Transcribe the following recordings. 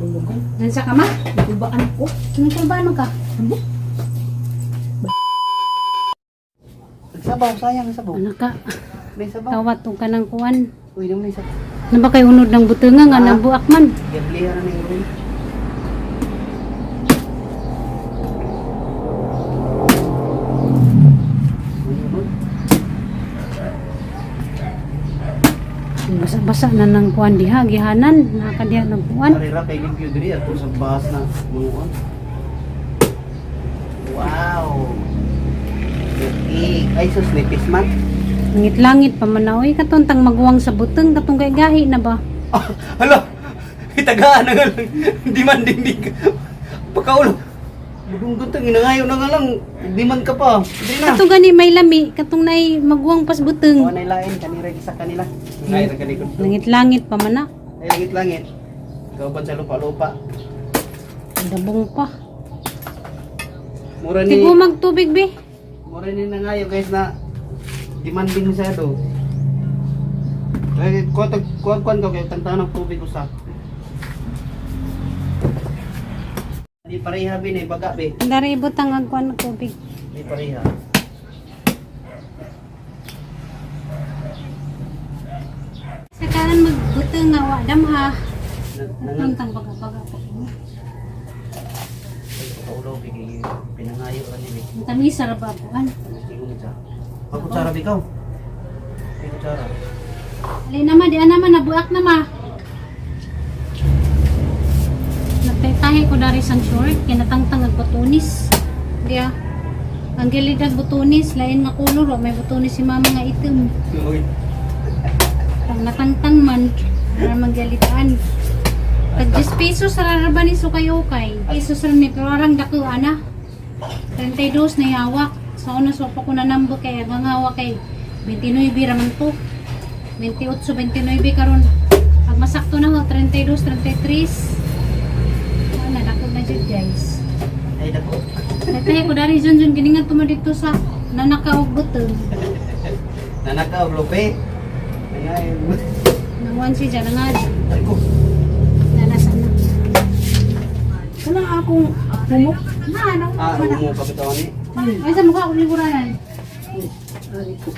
Nansa ka ma? Ibaan ko. Nagsalbaan mo ka? Ano? Sabaw, sayang sabaw. Ano ka? May sabaw. Kawat tong kanang kuan. Uy, naman may sabaw. Ano ba kay unod ng butunga nga nabuak man? Gablihan na yung uwi. Basa-basa na ng kuan diha, gihanan. Nakakadiha ng kuan. Arira kay limpyo diri at sa bahas na munuan. Wow. Okay. Ay, sus, nipis man. Langit-langit pa man na. Uy, katuntang maguwang sa buteng. Katong gahi na ba? Ah, hala. Itagaan na nga lang. Hindi man dindig. Pagkaulo. Magungguntang inangayo na nga lang. Hindi man ka pa. Hindi na. Katong gani may lami. Katong nay maguwang pas buteng. Kuha na ilain. Kanira isa kanila. Ngayon na kalikod. Langit-langit pa man na. Ay, langit-langit. Ikaw ba sa lupa-lupa? Dabong pa. Mura ni... Tigo magtubig be. Mura ni nangayo guys na demanding masyado. Ay, kuwan ka kayo, tantahan ng tubig usa. Di pareha bin eh, baga be. Dari butang agkuan ng tubig. Di pareha. Sakaran magbuteng nga wa damha. Nangang Tuntang baga-baga pa. paulo bigay pinangayo ani be. Ang tamis sa rababuan. Tingog sa. Pagkutsara bikaw. Pagkutsara. Alin naman, di naman, nabuak na ma. Nagtaytahe ko dari sang short, kinatangtang ang butunis. Diya, ang gilid ang butunis, lain nga kulor, may butunis si mama nga itim. Uy. Pag natangtang man, para manggalitaan. Pag 10 pesos sa raraban ni sukay-ukay. Pesos rin may parang dako, ana. 32 na yawak. Sa una, so pa ko nanambo kay ang hawak kay 29 raman to. 28, 29 karon. Pag masakto na ho, 32, 33. Wala, dako na dyan guys. Ay dako. Natahe ko dari Junjun, giningan tuma dito sa nanakaog butong. Nanakaw lope. Ay. Nanguan siya dyan, nga. Ay ko. Nanasan na. Wala akong humok. Na, ano? Ah, umo kapitawan ni. Ay, sa mukha ko liguranan. Ay ko.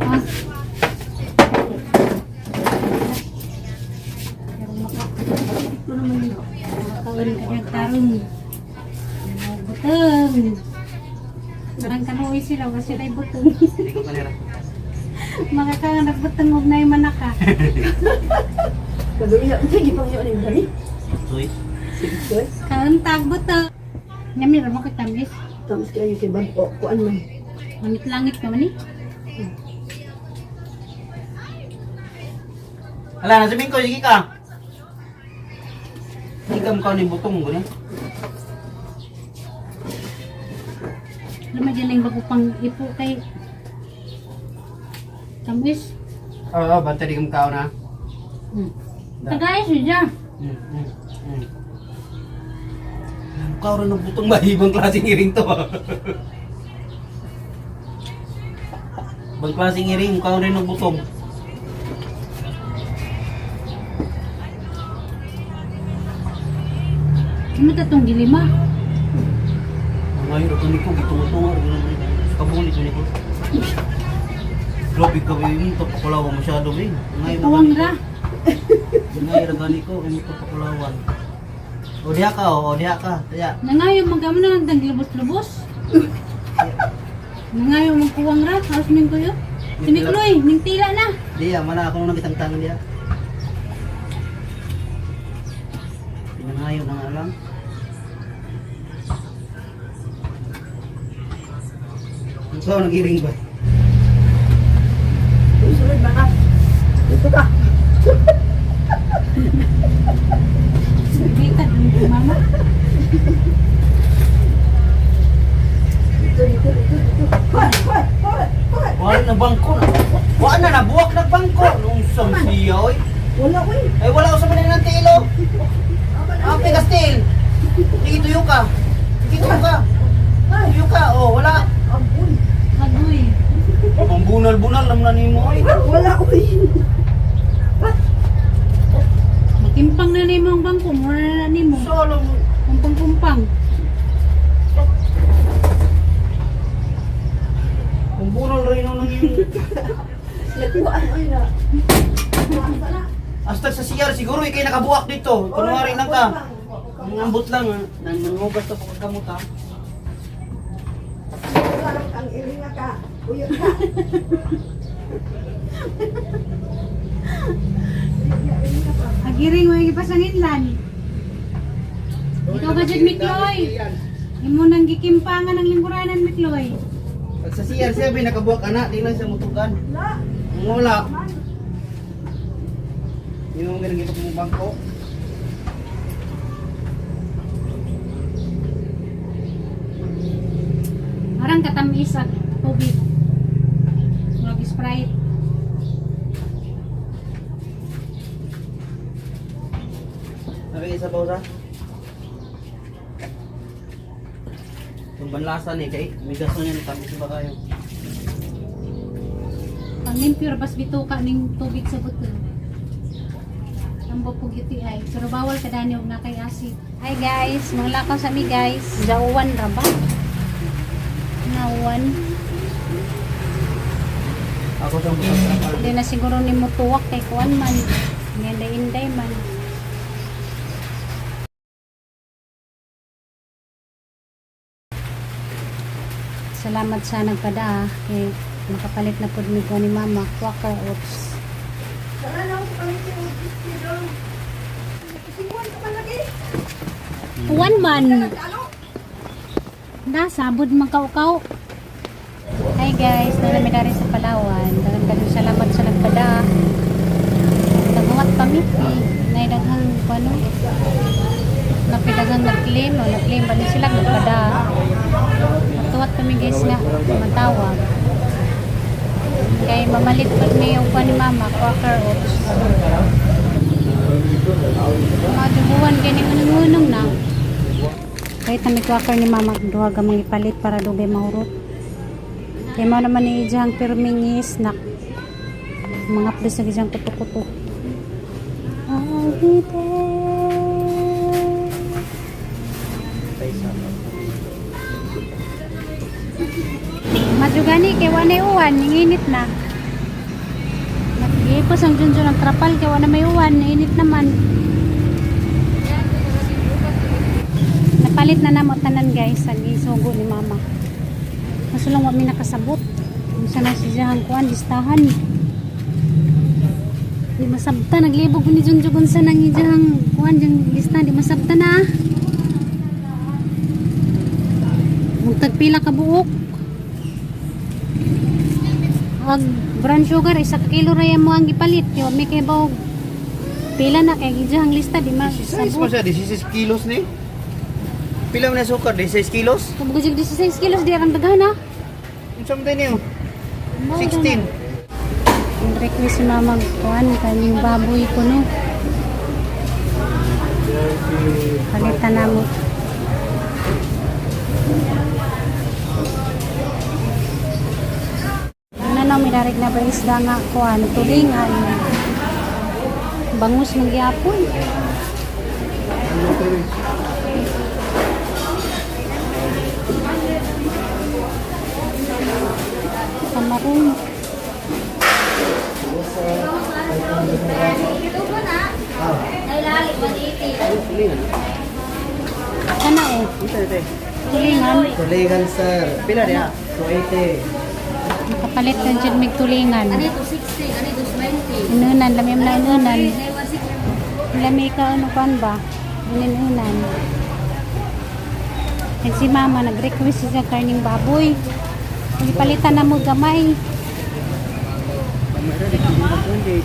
Ah. Makawin ka dyan, tarong. Butong. Parang kanuwi sila, kasi sila butong. Hindi ko kanira. Makakang nagbutong huwag na yung manaka. Kagawin sige pang yun yung dali. Soy. Sige, Kauntag butong. Nyamir mo ko tamis. tapos kayo kay Bangko, kuan man. Langit-langit ka man eh. Hala, nasabihin ko, sige ka. Hindi ka mukha ni butong ko ni. Alam mo dyan yung bago pang ipo kay tamis. Oo, basta di ka mukha na. Tagay siya dyan. Mukha rin ng butong mahibang klaseng iring to. Bang klaseng iring, mukha rin ng butong. Ano ka itong gilima? Ngayon, ito niko, gitungo-tungo. Kabungan ito niko. Grabe ka ba yun, ito pakulawan masyado ba yun. Tuwang ra. Ngayon, nagani ko, ito pakulawan. O diha ka, o diha ka. Kaya, Nangayo magkamo na lang tang lubos-lubos. Nangayo magkuwang ra. Halos ning kuyo. Sinikloy, ning tila na. diya, mana ako nung nagitang-tang diya. Pinangayo na nga lang. Ikaw, nag-iring ba? Sunod ba ka? Dito ka. Bigat ng mama. Dito. Hoy. Wala na bangko na. Wala na, buwak na bangko. Nung siya, oy. Wala ko eh. Ay, wala ko sa manila ng tilo. Ape Castil. Dito yung ka. Dito ka. Tuyo ka, oh, wala. Nagkuhaan ay na. Hasta sa CR siguro ikay nakabuak dito. Kunwari lang ka. Ang ambot lang ha. Nangugas na po kagkamot ha. Ang ilinga ka. Uyot ka. Agiring mo yung ipasangin Ikaw ka dyan, Mikloy. Imo nang gikimpangan ng lingkuranan, Mikloy. Pag sa CR siya, nakabuak ka na. Di lang siya mutugan. Ang wala. Yung ginagipag mong bangko. Parang katamis at tubig. Murag Sprite. Nakikisabaw sa? Yung banlasa ni kay, may gaso niya ni tamis ba kayo? Panglimpyo bas bituka ning tubig sa buto. Tambo pug iti ay. Pero bawal kada ni og nakay acid. Hi guys, mga lakaw sa mi guys. Jauwan ra ba? Nawan. Ako sa mga Hindi na siguro ni mo tuwak kay kuan man. Inday man. Salamat sa nagpada kay makapalit na pud mi ko ni mama Quaker Oats. Sana na ako kami si Otis dito. Sikuan ka man lagi. Kuan man. Ano? Na sabod man kaukaw. Hi guys, nami dari sa Palawan. Dagan kadto salamat sa nagpada. Nagawat kami nay daghang kuno. Napidaghang nag-claim o nag-claim ba ni sila nagpada. Tuwat kami guys nga matawag. Kay mamalit po ni yung ni mama Quaker Oats. Madubuan kay ni unong na. Kahit na may Quaker ni mama duha gamang ipalit para dugay mahurot. Kay mo naman ni ijang pirming snack. Mga plis na ijang kuto-kuto. I'll be there. Madugani kay wanay uwan, init na. Nag-iipos ang junjun ng trapal kay wanay may uwan, init naman. Napalit na namot tanan guys, ang isugo ni mama. Masulong wa mi nakasabot. Kung sana siya kuan listahan. Di masabta naglibog ni junjun sa nang ijang kuan jang listahan, di masabta na. Mugtagpila ka buok. Ang brown sugar, 1 kilo raya mo ang ipalit. Kaya may kay bawag. Pila na kay gijang lista, di ma. 16 mo siya, 16 kilos ni. Pila mo na sukar, 16 kilos? Kabugajig 16 kilos, di arang daghan ha. Yung something niyo. 16. Ang request si mama kuan kaning baboy ko no. Palitan na mo. Ano may darig na ba isda nga kuan tulingan. Bangus ng gyapon. Kamarong. Ano eh? Tulingan. Tulingan sir. Pila niya? 280. Kapalit na dyan may tulingan. Ano ito 60, ano ito 20. Inunan, lamim na inunan. Lami ka ano pan ba? Inunan. Yan si mama, nag-request siya karning baboy. Palitan na mo gamay.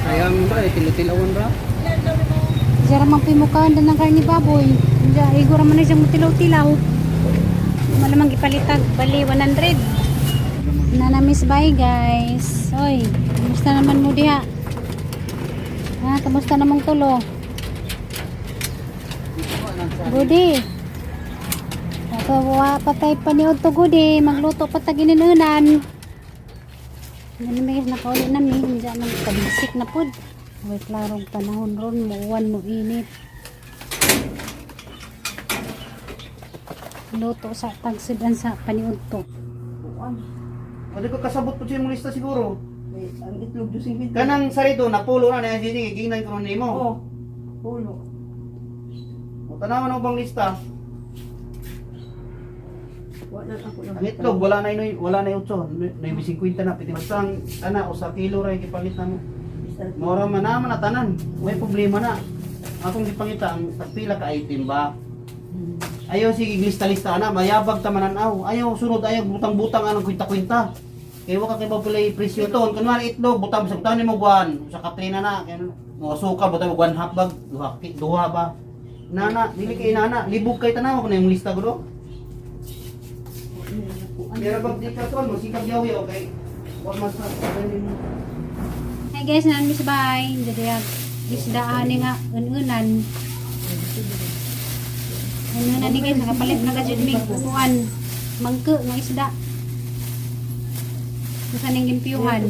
Sayang ba, tilu-tilawan ba? Diyan ramang pimukaan na ng karni baboy. Diyan, igura man na siyang mutilaw-tilaw. Malamang ipalitag, bali 100. Nanamis bye guys. Oy, kamusta naman mo diha? Ha, kamusta namang tulo? Gudi. Ako patay pa ni Otto Gudi, magluto pa ta gininunan. Nanimigis na kauli na mi, hindi man kabisik na pud. Way klarong panahon ron, muuwan mo init. Luto sa tagsidan sa paniudto. Pwede ko kasabot po siya mong lista siguro. May ang itlog dosing pinto. Kanang sarito, napulo na niya. Sige, gingnan ko nun mo. Oo. Pulo. O, tanawan ako bang lista. Wala ako na. Ang itlog, wala na yung 8. Na yung 50 na. Pwede masang, o sa kilo rin, ipalit na mo. Mora man naman na tanan. May problema na. Akong gipangita, ang pila ka item ba? Ayaw sige lista-lista na, mayabag ta mananaw. Ayaw sunod, ayaw butang-butang anong kwinta-kwinta. Kaya waka kay mapulay presyo to. Kunwari itlog, butang sa butang ni mo buwan. Sa Katrina na, kaya mo suka, butang mo buwan hapbag, duha ba? Nana, dili kay nana, libog kay tanaw ko na yung lista ko do. Pero pag di ka to, masikap yawi, okay? Huwag mas Hi guys, nan Miss Bay. Jadi isdaan nga ununan. Ununan ni guys nakapalit na gajud mig kuan. Mangke nga isda. Kusa ning limpyuhan.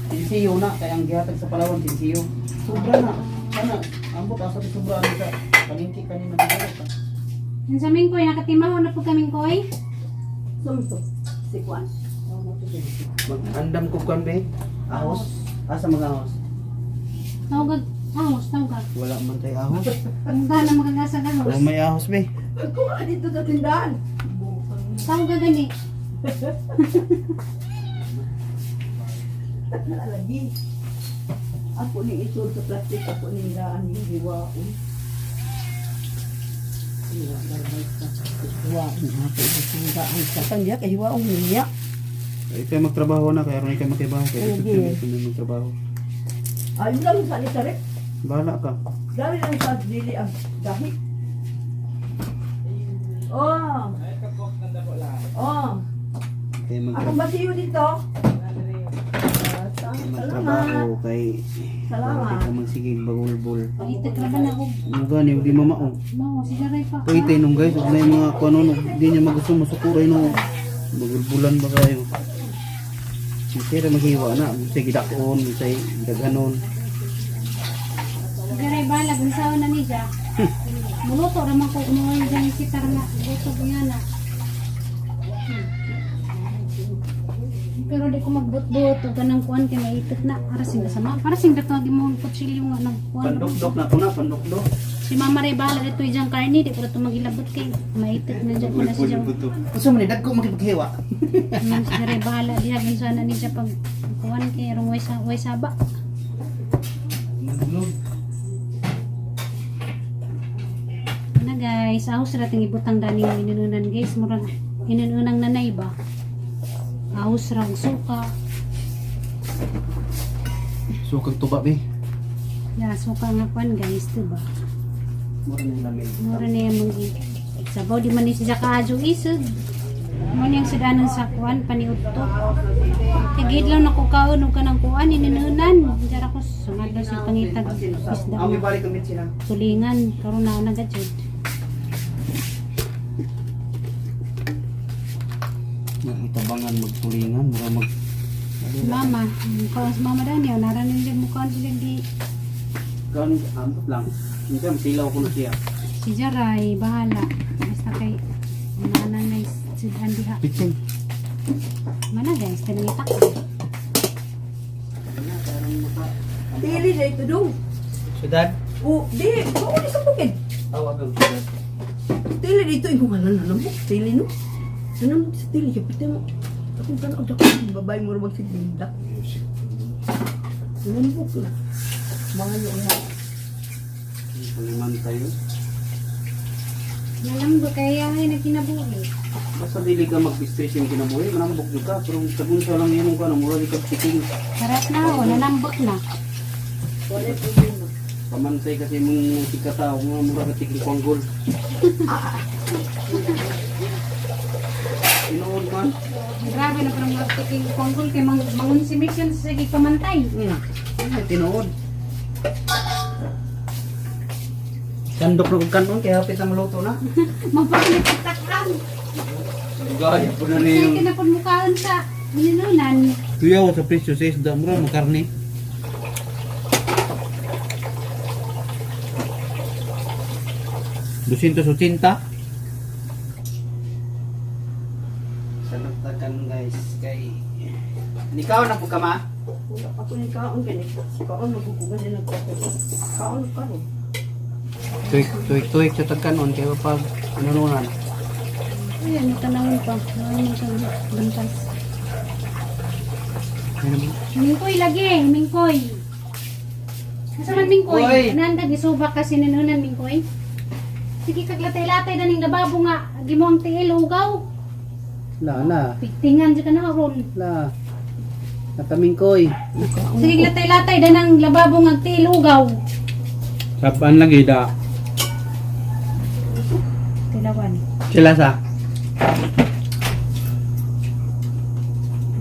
Sinsiyo na, kaya ang gihatag sa Palawan, sinsiyo. Sobra na. Sana, ambot asa sa sobra na sa palingki kanina dito ka. Yung sa mingkoy, nakatimaw na po kaming koy. Sumso. Sikwan. Mag-andam ko kan be. Ahos. Asa mga ahos? Tawag, ahos, tawag. Wala man tay ahos. Ang gana magagasa ka Oh, may ahos be. Ako nga dito sa tindahan. Tawag ka gani. Nalagi. Ako ni isul sa plastic, ako ni daan yung hiwaon. Hiwaon ako isang daan sa tangya kay hiwaon niya. Ikaw magtrabaho na, kaya rin ikaw magtrabaho. Kaya ikaw magtrabaho. Ayun lang sa alitarik. Bahala ka. Dali lang sa dili ang dahil. Oh. Oh. Kaya Akong basiyo dito. Salamat. magtrabaho kay Salamat. ikaw magsigig bagulbol. Paitit na ba na ako? Ano gani, di mamao. Mao, sigaray pa. Pwede nung guys, huwag na yung mga kuano, di niya magusto masukuray no. Bagulbulan ba kayo? Sira maghiwa na, say gidakon, say gaganon. Sigaray balag, misaw na ni siya. Muluto naman ko, umuwi dyan si Tarna. Luto ko yan na. Pero di ko magbut-but o ganang kuan kay maitit na. Parasing na sama. Parasing dato di mo kutsilyo nga nagkuan. Pandok-dok na ko na, pandok-dok. Si Mama Ray bahala dito ijang karni, di ko na ito magilabot kay maitit na dyan ko na siya. Gusto mo ni dagko makipaghiwa. Si Ray bahala, dihagin sana ni siya pag kuan kay rong way saba. Na guys, ahos ra ting ibutang dani nga inununan guys, murag inununang nanay ba. Ahos ra ang suka. So kag tuba be. Ya, suka nga kuan guys, diba? Mura na yung lamig. Mura na yung mga sabaw, di man ni siya kaadyo isog. Mo niyang sidanan sa kuan, paniudto. Kagid lang nakukaon o ka ng kuan, ininunan. Diyara ko, sungad daw siya pangitag isda. Ang ibalik kami sila. Tulingan, karoon na nagadjud. Itabangan magtulingan, mura mag... Si Mama, kawan si Mama Daniel, naranin din mo kuan sila di. Gano'n, ambot lang. Minsan, silaw ko na siya. Si Jaray, bahala. Basta kay, nanay si Andiha. Pitching. Mana guys, tinitak. Dili na ito dong. Sudad? Oh, di. Oo, di sa bukid. Awag ang sudad. Dili dito. Ikaw nga lang nanambok. Dili no. Nanambok sa dili. Kapit mo. Akong tanong ako. Babae mo rin magsitinda. Nanambok na. Mga yun na. Puliman tayo. Nalambo kaya ay nagkinabuhi. Basta dili ka mag-stress yung kinabuhi, manambok yun ka. Pero sabon sa lang yan ka, mura di ka tiking. Karat na ako, nalambot na. Wala problema. Pamantay kasi mong sikataw, mga mura ka tiking kwanggol. Tinood man. Grabe na parang mga tiking konggol kay mangun si Mission sa sige pamantay. Tinood. Sandok na kong kanon, kaya hapit na maluto na. Magpapalitaktakan. Gaya po na Kasi kinapon mukhaan sa minunan. Tuyaw sa presyo sa isda, mura mo karne. $280. Sa nagtakan guys, kay Nikaw na po ka ma? Wala pa ko ni kaon kay kaon magkukugan din ako. Kaon ka ro. Tuik sa tagkanon kay pag anununan. Ayan, natanawin pa. Natanawin sa bantas. Mingkoy lagi, Mingkoy. Asa man Mingkoy? Mingkoy. Ananda gisubak kasi ninunan Mingkoy. Sige kaglatay-latay daning lababo nga. Agi mo ang tiil ugaw. La. Piktingan di ka na ron. La. Natamingkoy. Sige latay-latay danang lababo nga tiil ugaw. Sapan lagi da. Tilawan. Sila sa.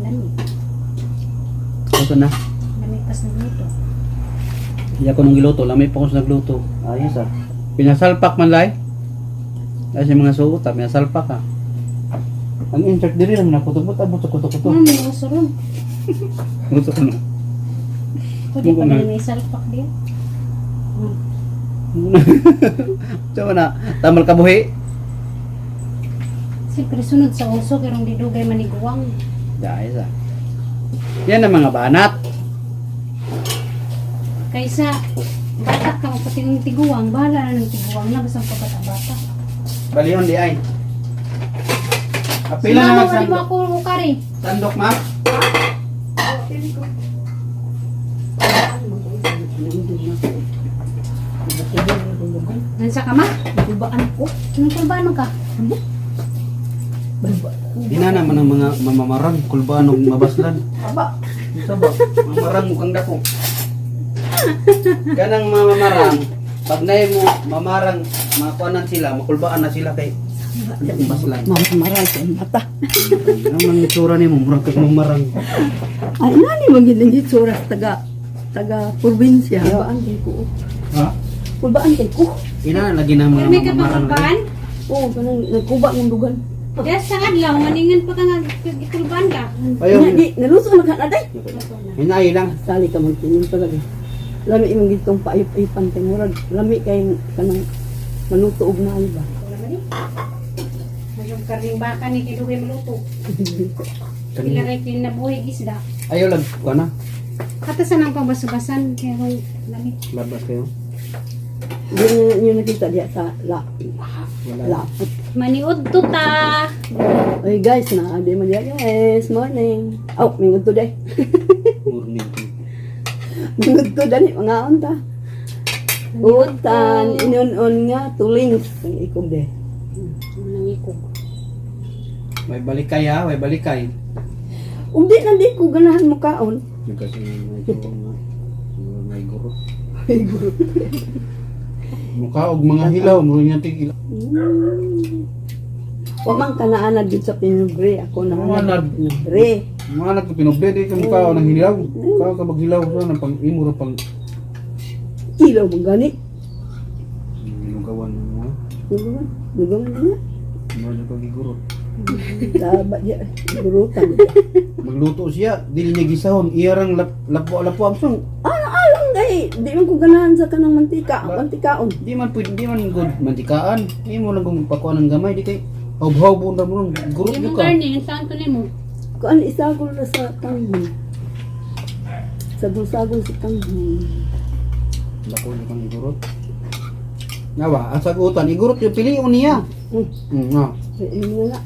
Lami. Ito na. Lami pas ng luto. Hindi ako nang giluto. Lamay pa ako sa nagluto. Ayos ah. Pinasalpak man lay. Kasi mga suot ah. Pinasalpak ah. Ang insert diri lang nakuto-kuto. Buto-kuto-kuto. Ano may uso ron? Buto ko na. Pwede pa na may salpak din. Diyan na. Tamal kabuhi. Siyempre sunod sa uso karong didugay maniguwang. Ayos ah. Yan ang mga banat. Kaysa bata ka pati ng tiguwang, bahala na ng tiguwang na basta pagkata-bata. Baliyon di ay. Apila Sila na mo magsandok. ako ukari. Sandok ma. Nansa ka ma? Bubaan ko. Anong kulbaan mo ka? Di na naman ang mga mamamarang. Kulbaan o mabaslan. Aba. Isa ba? Mamarang mukhang dako. Kanang mamamarang. Pag na mo mamarang, makuanan sila, makulbaan na sila kay baslan. Mamaray sa mata. Ano man yung tsura ni mo, murang kag mamarang. Ay nani magiging gitsuras taga probinsya. Baan kay ko. Ha? Kulbaan kay ko. Ina, lagi na mga May ka pa mamamarang. kulbaan? Oo, kanang nagkuba ng dugan. Yes, sa adlaw, maningan pa ka nga kulbaan ka. Ayaw. Naluso na ka na day. Hinay lang. Sali ka magtingin talaga. Lami imong gitong paip-ipan kay murag. Lami kay kanang maluto og naay ba. Wala ba ni? Mayroong karing baka ni kidugay maluto. Kanina. Ilaray kinabuhi isda. Ayaw lang. Kuha na. Katasan ang pambasabasan kaya kung lamit. Labas kayo. Hindi niyo nakita diya sa Wala. lapot. Maniud to ta. Oy guys, na di man diya guys. Morning. Oh, mingod to day. Morning. Mingod to dani mga unta. Utan, inon-on nga tulings ang ikog de. Nangikog. May balikay ha, may balikay. Ug di na di ko ganahan mo kaon. Yung kasi may guro. Ay guro. Mukha og mga hilaw, muro niya tig ilaw. Wa man kanaanad gid sa pinubre ako na Anad. re. Mga anak ko pinobre di ka mukha ng hilaw. Mukha ka maghilaw sa nang pang imo ra pang Ilaw mo gani. lugawan mo. Dugang na. Mo na ko giguro. Taba diya gurutan. Magluto siya, dili niya gisahon, iyarang lapo amsong. Alang gay, di man ko ganahan sa kanang mantika, mantikaon. Di man pwede, di man good mantikaan. Imo lang kung pakuan ng gamay di kay hawhaw bu na mo guro Yung ka. garni, saan ko nimo? Kuan isagol na sa tanghon. Sagol-sagol sa tanghon. Lako ni kang igurot. Nawa, ang sagutan, igurot yung piliun niya. Na. Imo na.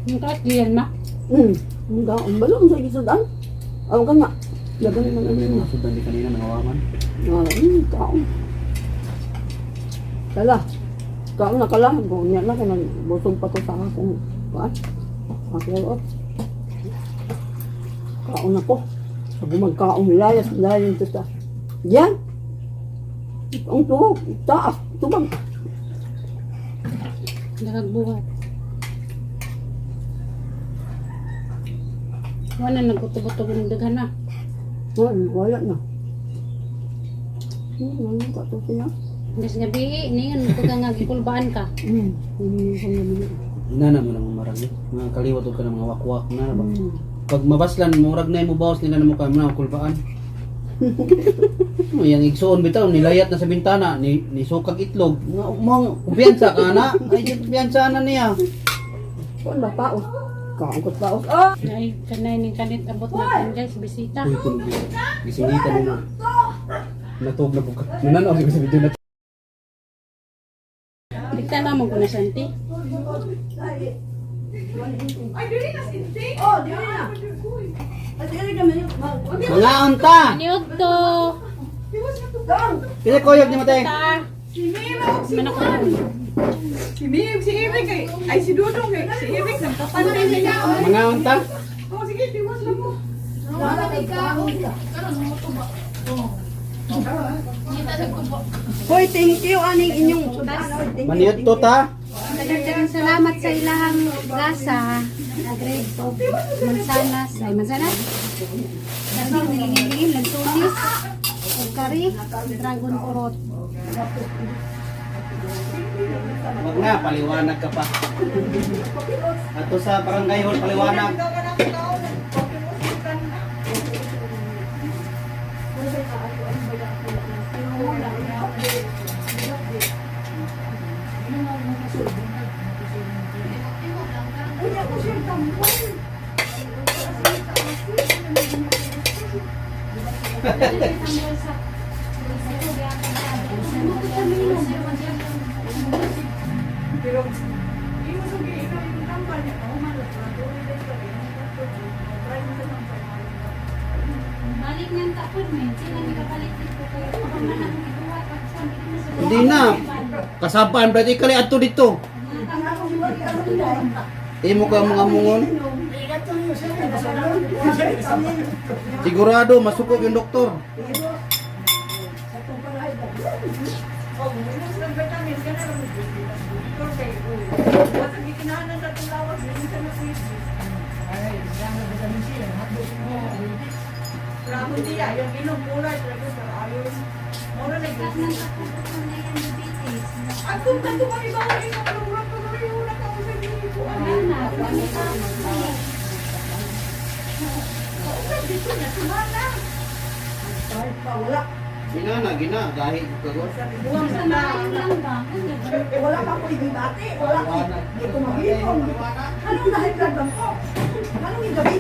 Yung kaatliyan ma. Ang gaon balong sa gisudan. Aw ka nga. Dagan man ano. Masudan di kanina nangawaman. Kaon. Kala. Kaon na kala, nya na kanang busog pa to sa akong kuan. Ako kaon ako. Sabi magkaon layas to ta. Yan. Ang tuwa, taas, tubang. Nakagbuhat. Wala nagkutubot-tubot ng daghan na. Wala na. Ano ka to siya? Mas gabi, ningan ko ka nga gikulbaan ka. Inana mo lang marami. Mga kaliwat ka ng mga wakwak na ba. Pag mabaslan, murag na mo bawas nila na mo ka na kulbaan. Yang igsoon bitaw nilayat na sa bintana ni sukag itlog. Mga kumpiyansa ka na. Ay kumpiyansa na niya. Kuan ba paos? Kaangkot paos. Ah! Ay, kanay ni kanit abot natin guys, bisita. Uy, kung gisingitan mo na. Natog na buka. Nananaw ko sa video na. Dikta naman ko na santi. Oh, dili na. Ay, dili kami. Mga unta! Niyog to. Pili koyog ni Mateng. Ta. Mana ko yan. Si Miyog, si Eric eh. Ay, si Dudong eh. Si Eric, nagpapantay niya. Mga unta? Oh, sige, tiwas lang mo. Hoy, thank you aning inyong Maniyot to ta? Daghang salamat sa ilahang lasa. Grade of mansanas. Ay, mansanas? Kasi nilingin, lantunis, kari, dragon fruit. Wag na, paliwanag ka pa. Ato sa barangay hall, paliwanag. Pero, hindi mo sabihin na yung tambal niya. Oh, malas. Tuloy din ka rin. Try mo sa tambal. Balik niyang tapon, men. Sila may kapalit dito kayo. Pagkaman ang ibuhat. Hindi na. Kasapaan, brad, ikali ato dito. Imo ka mga mungon. Sigurado, masukog yung doktor. Oh, minus ng vitamin ka na lang. Doktor kayo. At ang ikinahanan na itong lawas, hindi ka na sweet. Ay, yan na vitamin C. Ramon diya, yung inom mula, talaga sa ayos. Mura na Lahat ng tapon ko na yung diabetes. at kung kanto kami ba ko ikaw kalungurang ko na rin una ka ko sa dito. Ayan na, kami tapos. Dito na, sumana. Wala. Gina, dahil kagod. Buwang sa Ayun lang ba? Wala pa ko yung dati. Wala. Hindi ko mahihon. Anong dahil lang ko? Anong yung gabi?